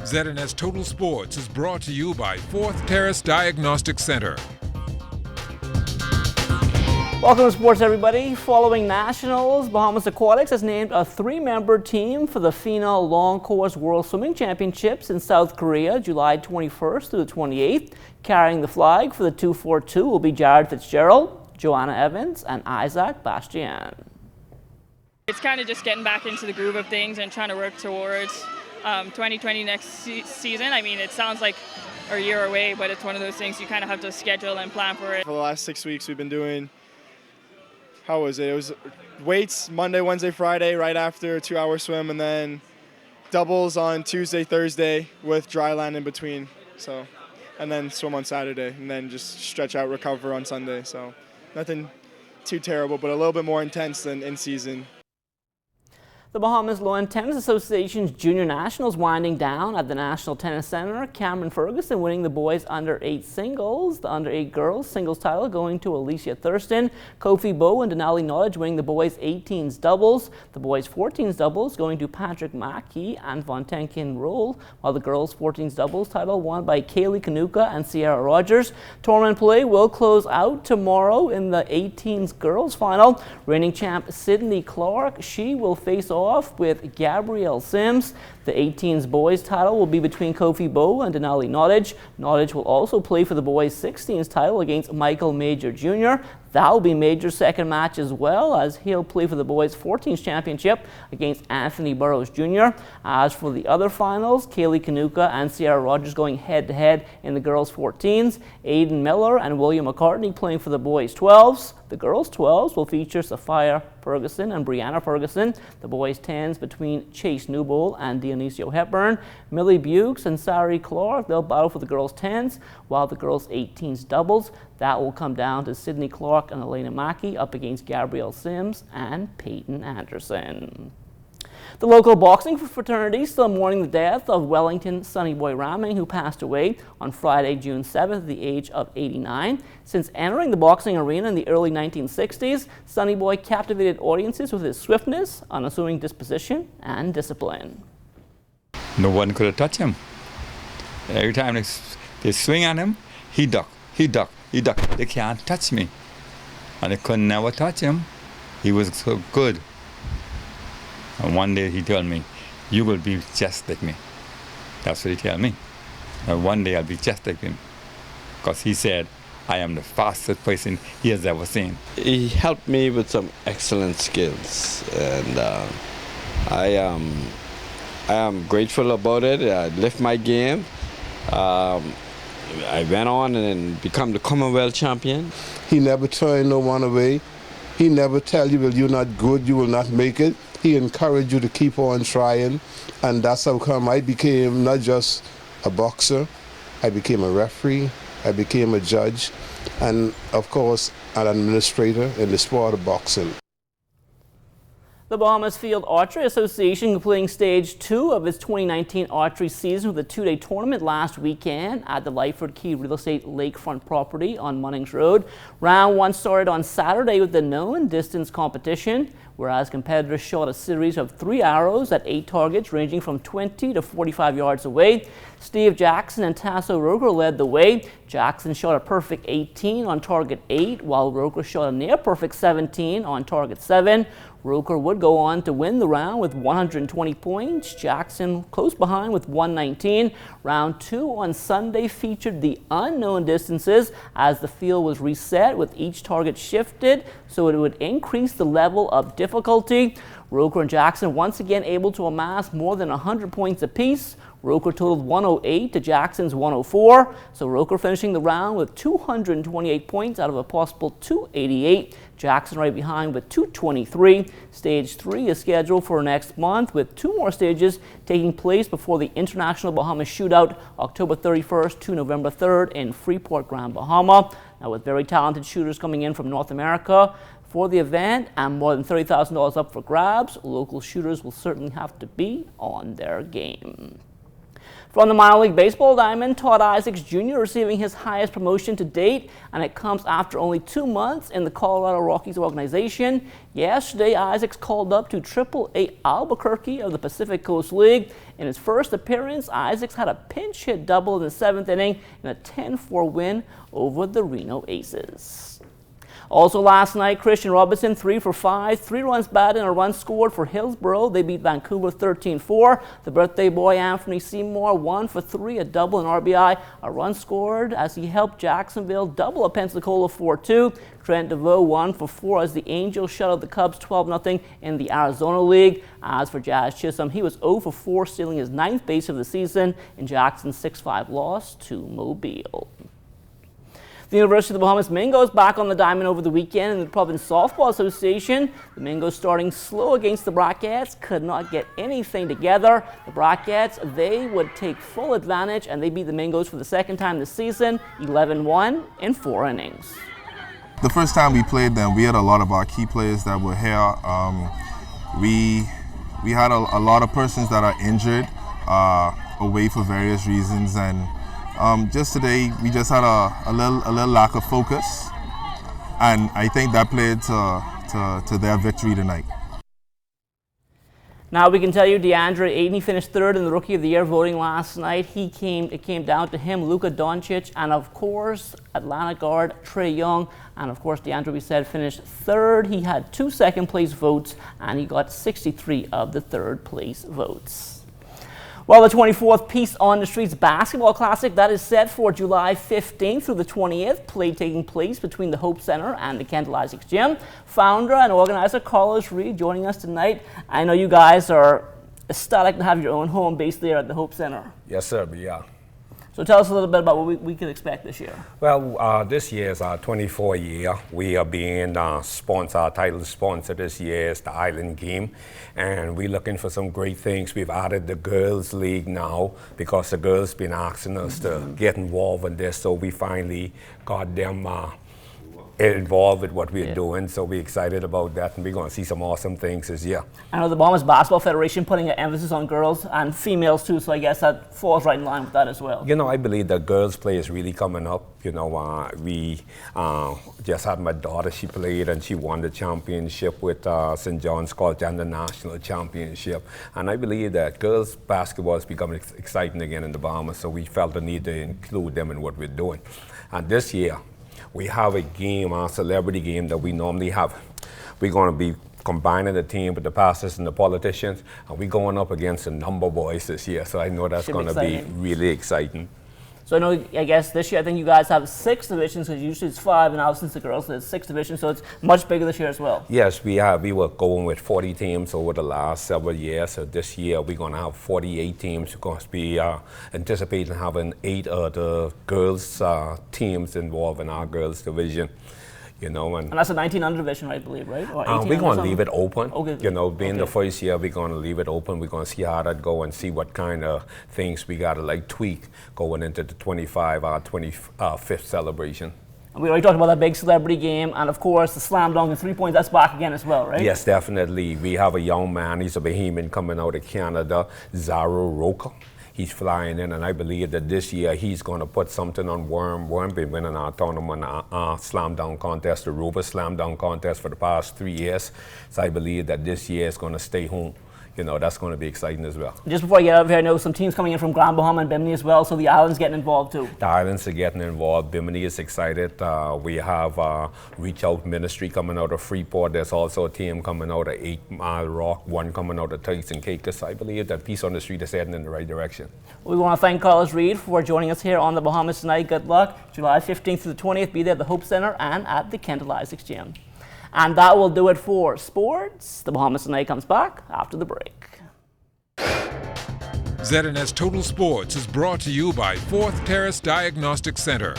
ZNS Total Sports is brought to you by Fourth Terrace Diagnostic Center. Welcome to sports, everybody. Following nationals, Bahamas Aquatics has named a 3-member team for the FINA Long Course World Swimming Championships in South Korea, July 21st through the 28th. Carrying the flag for the 242 will be Jared Fitzgerald, Joanna Evans, and Isaac Bastian. It's kind of just getting back into the groove of things and trying to work towards 2020 next season. I mean, it sounds like a year away, but it's one of those things you kind of have to schedule and plan for it. For the last 6 weeks, we've been doing, how was it? It was weights Monday, Wednesday, Friday, right after a 2-hour swim, and then doubles on Tuesday, Thursday with dry land in between. So, and then swim on Saturday, and then just stretch out, recover on Sunday. So nothing too terrible, but a little bit more intense than in season. The Bahamas Lawn Tennis Association's Junior Nationals winding down at the National Tennis Center. Cameron Ferguson winning the boys under-8 singles. The under-8 girls singles title going to Alicia Thurston. Kofi Bow and Denali Knowledge winning the boys 18s doubles. The boys 14s doubles going to Patrick Mackey and Von Tenkin Roll, while the girls 14s doubles title won by Kaylee Kanuka and Sierra Rogers. Tournament play will close out tomorrow in the 18s girls final. Reigning champ Sydney Clark, she will face off with Gabrielle Sims. The 18s boys title will be between Kofi Bow and Denali Knowledge. Knowledge will also play for the boys 16s title against Michael Major Jr. That will be Major's second match as well, as he'll play for the boys 14s championship against Anthony Burroughs Jr. As for the other finals, Kaylee Kanuka and Sierra Rogers going head-to-head in the girls 14s. Aiden Miller and William McCartney playing for the boys 12s. The girls 12s will feature Sophia Ferguson and Brianna Ferguson. The boys 10s between Chase Newbold and Dionisio Hepburn. Millie Bukes and Sari Clark, they'll battle for the girls 10s, while the girls 18s doubles, that will come down to Sydney Clark and Elena Mackey up against Gabrielle Sims and Peyton Anderson. The local boxing fraternity still mourning the death of Wellington Sonny Boy Raming, who passed away on Friday, June 7th at the age of 89. Since entering the boxing arena in the early 1960s, Sonny Boy captivated audiences with his swiftness, unassuming disposition, and discipline. No one could have touched him. Every time they swing on him, he duck, he duck, he duck. They can't touch me. And they could never touch him. He was so good. And one day he told me, you will be just like me. That's what he told me. And one day I'll be just like him. Because he said, I am the fastest person he has ever seen. He helped me with some excellent skills. And I am grateful about it. I lift my game. I went on and become the Commonwealth champion. He never turned no one away. He never tell you, well, you're not good, you will not make it. He encouraged you to keep on trying, and that's how come I became not just a boxer, I became a referee, I became a judge, and of course, an administrator in the sport of boxing. The Bahamas Field Archery Association completing stage 2 of its 2019 archery season with a 2-day tournament last weekend at the Lyford Key Real Estate lakefront property on Munnings Road. Round 1 started on Saturday with the known distance competition, whereas competitors shot a series of 3 arrows at 8 targets ranging from 20 to 45 yards away. Steve Jackson and Tasso Roker led the way. Jackson shot a perfect 18 on target 8, while Roker shot a near-perfect 17 on target 7. Roker would go on to win the round with 120 points. Jackson close behind with 119. Round 2 on Sunday featured the unknown distances as the field was reset with each target shifted so it would increase the level of difficulty. Roker and Jackson once again able to amass more than 100 points apiece. Roker totaled 108 to Jackson's 104, so Roker finishing the round with 228 points out of a possible 288. Jackson right behind with 223. Stage 3 is scheduled for next month with 2 more stages taking place before the International Bahamas Shootout October 31st to November 3rd in Freeport, Grand Bahama. Now with very talented shooters coming in from North America for the event and more than $30,000 up for grabs, local shooters will certainly have to be on their game. From the minor league baseball diamond, Todd Isaacs Jr. receiving his highest promotion to date, and it comes after only 2 months in the Colorado Rockies organization. Yesterday, Isaacs called up to Triple-A Albuquerque of the Pacific Coast League. In his first appearance, Isaacs had a pinch hit double in the 7th inning in a 10-4 win over the Reno Aces. Also last night, Christian Robinson 3 for 5, 3 runs batted and a run scored for Hillsborough. They beat Vancouver 13-4. The birthday boy Anthony Seymour 1 for 3, a double and RBI, a run scored as he helped Jacksonville double a Pensacola 4-2. Trent DeVoe 1 for 4 as the Angels shut out the Cubs 12-0 in the Arizona League. As for Jazz Chisholm, he was 0 for 4, stealing his 9th base of the season in Jackson's 6-5 loss to Mobile. The University of the Bahamas Mingoes back on the diamond over the weekend in the Province Softball Association. The Mingoes starting slow against the Brackettes, could not get anything together. The Brackettes, they would take full advantage, and they beat the Mingoes for the second time this season, 11-1 in 4 innings. The first time we played them, we had a lot of our key players that were here. We had a lot of persons that are injured away for various reasons, and just today, we just had a little lack of focus, and I think that played to their victory tonight. Now we can tell you DeAndre Ayton finished 3rd in the Rookie of the Year voting last night. It came down to him, Luka Doncic, and of course Atlanta guard Trae Young. And of course DeAndre, we said, finished 3rd. He had 2 second-place votes, and he got 63 of the 3rd-place votes. Well, the 24th Peace on the Streets Basketball Classic, that is set for July 15th through the 20th, play taking place between the Hope Center and the Kendall Isaacs Gym. Founder and organizer Carlos Reed joining us tonight. I know you guys are ecstatic to have your own home base there at the Hope Center. Yes, sir, we are. So tell us a little bit about what we can expect this year. Well, this year is our 24th year. We are being our title sponsor this year is the Island Game, and we're looking for some great things. We've added the Girls League now because the girls been asking us to get involved in this, so we finally got them involved with what we're doing, so we're excited about that, and we're going to see some awesome things this year. I know the Bahamas Basketball Federation putting an emphasis on girls and females too, so I guess that falls right in line with that as well. You know, I believe the girls play is really coming up. You know, we just had my daughter, she played and she won the championship with St. John's College and the national championship, and I believe that girls basketball is becoming exciting again in the Bahamas, so we felt the need to include them in what we're doing. And this year, we have a game, our celebrity game that we normally have. We're going to be combining the team with the pastors and the politicians, and we're going up against the number boys this year, so I know that's going to be really exciting. So I guess this year I think you guys have 6 divisions, because usually it's 5, and now since the girls there's 6 divisions, so it's much bigger this year as well. Yes, we were going with 40 teams over the last several years, so this year we're going to have 48 teams. We're going to be anticipating having 8 of the girls teams involved in our girls division. You know, and that's a 19 division, I believe, right? Or we're going to leave it open. Okay. You know, being the first year, we're going to leave it open. We're going to see how that go and see what kind of things we got to like tweak going into the 25th celebration. We already talked about that big celebrity game, and of course the slam dunk and 3 points, that's back again as well, right? Yes, definitely. We have a young man, he's a Bahamian coming out of Canada, Zaro Roca. He's flying in, and I believe that this year he's going to put something on Worm. Worm been winning our tournament slam dunk contest, the Rover slam dunk contest for the past 3 years. So I believe that this year is going to stay home. You know, that's going to be exciting as well. Just before I get out of here, I know some teams coming in from Grand Bahama and Bimini as well, so the islands getting involved too. The islands are getting involved. Bimini is excited. We have Reach Out Ministry coming out of Freeport. There's also a team coming out of 8 Mile Rock, one coming out of Turks and Caicos. I believe that Peace on the Street is heading in the right direction. We want to thank Carlos Reed for joining us here on the Bahamas tonight. Good luck. July 15th through the 20th, be there at the Hope Center and at the Kendall Isaacs Gym. And that will do it for sports. The Bahamas Tonight comes back after the break. ZNS Total Sports is brought to you by 4th Terrace Diagnostic Center.